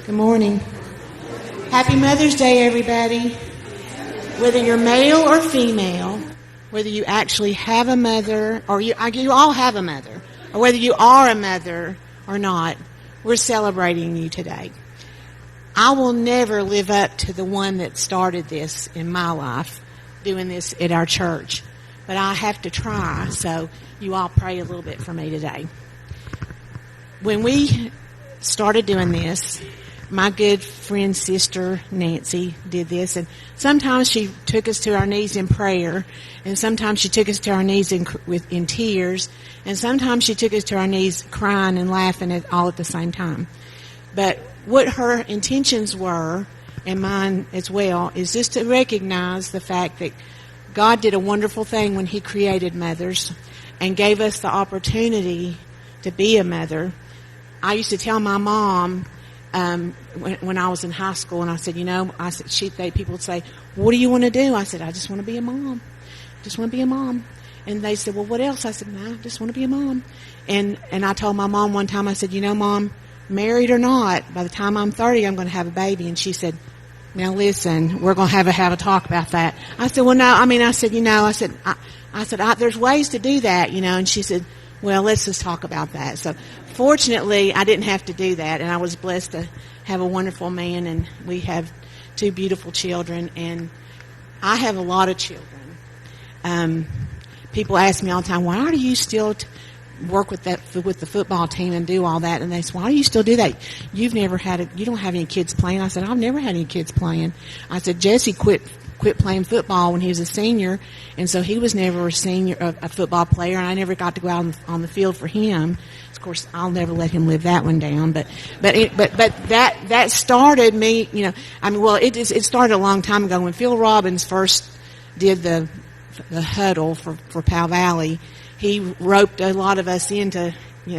Good morning. Happy Mother's Day, everybody. Whether you're male or female, whether you actually have a mother, or you all have a mother, or whether you are a mother or not, we're celebrating you today. I will never live up to the one that started this in my life, doing this at our church. But I have to try, so you all pray a little bit for me today. When we started doing this, my good friend, sister Nancy, did this, and sometimes she took us to our knees in prayer, and sometimes she took us to our knees in tears, and sometimes she took us to our knees crying and laughing all at the same time. But what her intentions were, and mine as well, is just to recognize the fact that God did a wonderful thing when He created mothers and gave us the opportunity to be a mother. I used to tell my mom, when I was in high school, and I said, people would say, "What do you want to do?" I said, "I just want to be a mom. Just want to be a mom." And they said, "Well, what else?" I said, "No, I just want to be a mom." And I told my mom one time, I said, Mom, married or not, by the time I'm 30, I'm going to have a baby. And she said, "Now listen, we're going to have a talk about that." I said, "Well, no, I said, there's ways to do that, And she said, "Well, let's just talk about that." So fortunately, I didn't have to do that, and I was blessed to have a wonderful man, and we have 2 beautiful children, and I have a lot of children. People ask me all the time, "Why do you still work with the football team and do all that?" And they say, "Why do you still do that? You don't have any kids playing." I said, "I've never had any kids playing." I said, "Jesse quit playing football when he was a senior, and so he was never a football player, and I never got to go out on the field for him. Of course, I'll never let him live that one down. But that started me. It started a long time ago when Phil Robbins first did the huddle for Powell Valley. He roped a lot of us into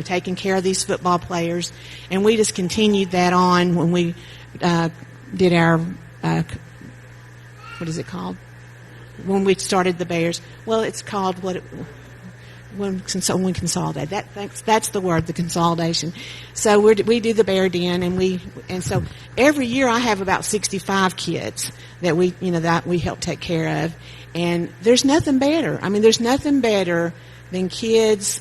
taking care of these football players, and we just continued that on when we did our what is it called? When we started the Bears. Well, it's called when we consolidate. That's the word, the consolidation. So we do the Bear Den, and so every year I have about 65 kids that we help take care of, and there's nothing better. There's nothing better than kids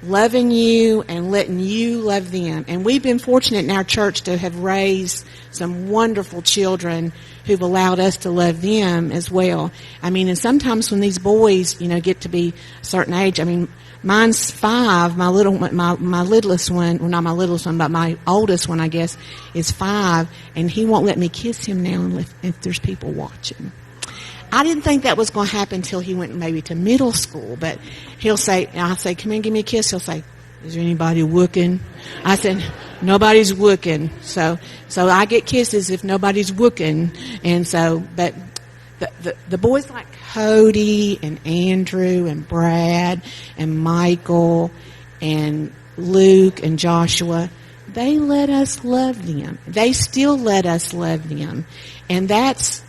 loving you and letting you love them. And we've been fortunate in our church to have raised some wonderful children who've allowed us to love them as well. And sometimes when these boys, get to be a certain age, mine's 5, my littlest one, well, not my littlest one, but my oldest one, I guess, is 5, and he won't let me kiss him now if there's people watching. I didn't think that was going to happen until he went maybe to middle school, but I'll say, "Come here and give me a kiss." He'll say, "Is there anybody wooking?" I said, "Nobody's wooking." So I get kisses if nobody's wooking. And so, but the boys like Cody and Andrew and Brad and Michael and Luke and Joshua, they let us love them. They still let us love them. And that's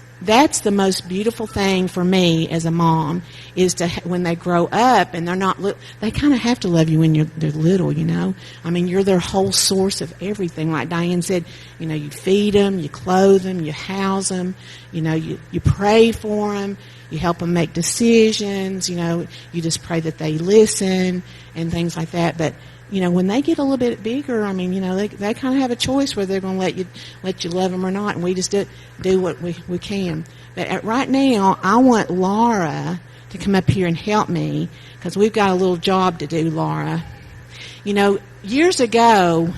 the most beautiful thing for me as a mom, is when they grow up and they're not they kind of have to love you when they're little, you're their whole source of everything. Like Diane said, you feed them, you clothe them, you house them, you pray for them, you help them make decisions, you just pray that they listen and things like that. But when they get a little bit bigger, they kind of have a choice whether they're going to let you love them or not, and we just do what we can. But right now, I want Laura to come up here and help me, because we've got a little job to do, Laura. Years ago,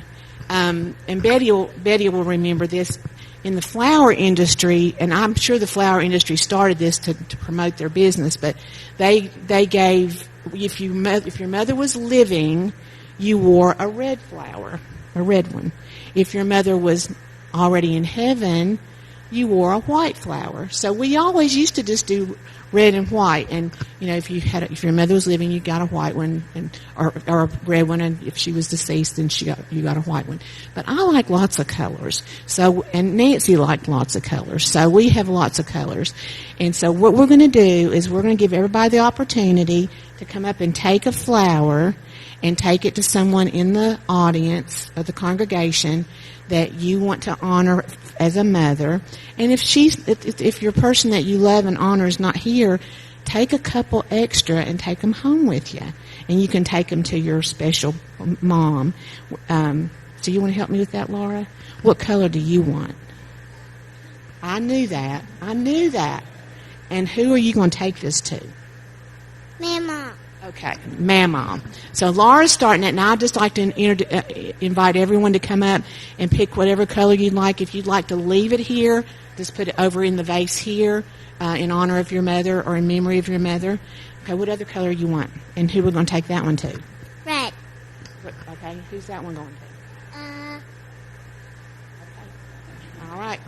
and Betty will remember this, in the flower industry, and I'm sure the flower industry started this to promote their business, but they gave, if your mother was living, you wore a red flower, a red one. If your mother was already in heaven, you wore a white flower. So we always used to just do red and white. And if your mother was living, you got a white one, or a red one. And if she was deceased, then you got a white one. But I like lots of colors. And Nancy liked lots of colors. So we have lots of colors. And so what we're going to do is we're going to give everybody the opportunity to come up and take a flower. and take it to someone in the audience of the congregation that you want to honor as a mother. And if your person that you love and honor is not here, take a couple extra and take them home with you. And you can take them to your special mom. So you want to help me with that, Laura? What color do you want? I knew that. And who are you going to take this to? Mama. Okay, Mama. So Laura's starting it, and I'd just like to invite everyone to come up and pick whatever color you'd like. If you'd like to leave it here, just put it over in the vase here in honor of your mother or in memory of your mother. Okay, what other color you want? And who we're going to take that one to? Red. Okay, who's that one going to? Okay. All right.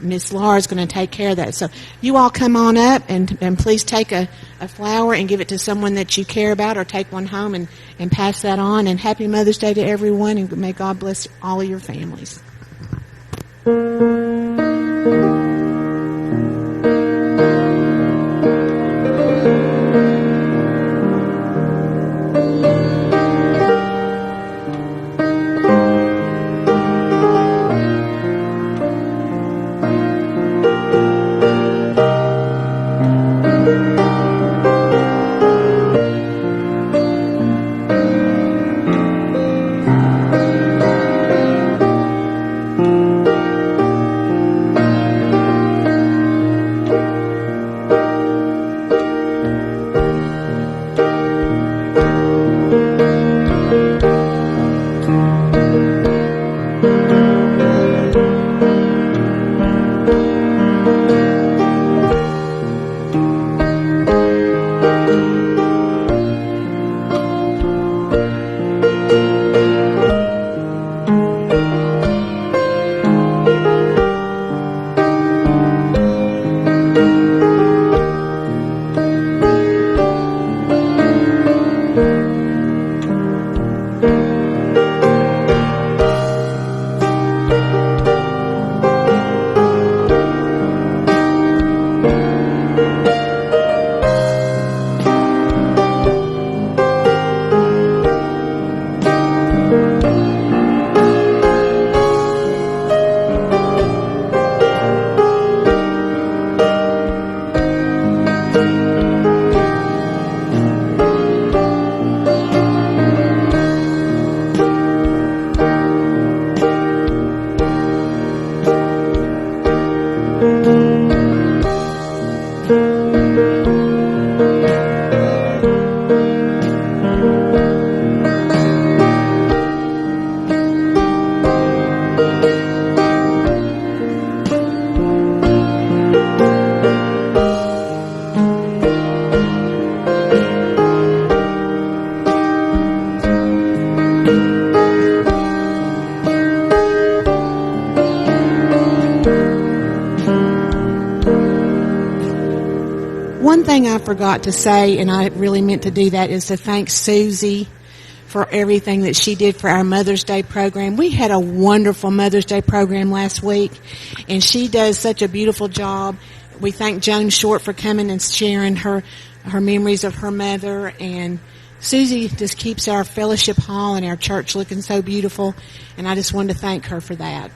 Miss Laura's going to take care of that. So you all come on up and please take a flower and give it to someone that you care about, or take one home and pass that on. And happy Mother's Day to everyone, and may God bless all of your families. One thing I forgot to say, and I really meant to do that, is to thank Susie for everything that she did for our Mother's Day program. We had a wonderful Mother's Day program last week, and she does such a beautiful job. We thank Joan Short for coming and sharing her memories of her mother, and Susie just keeps our fellowship hall and our church looking so beautiful, and I just wanted to thank her for that.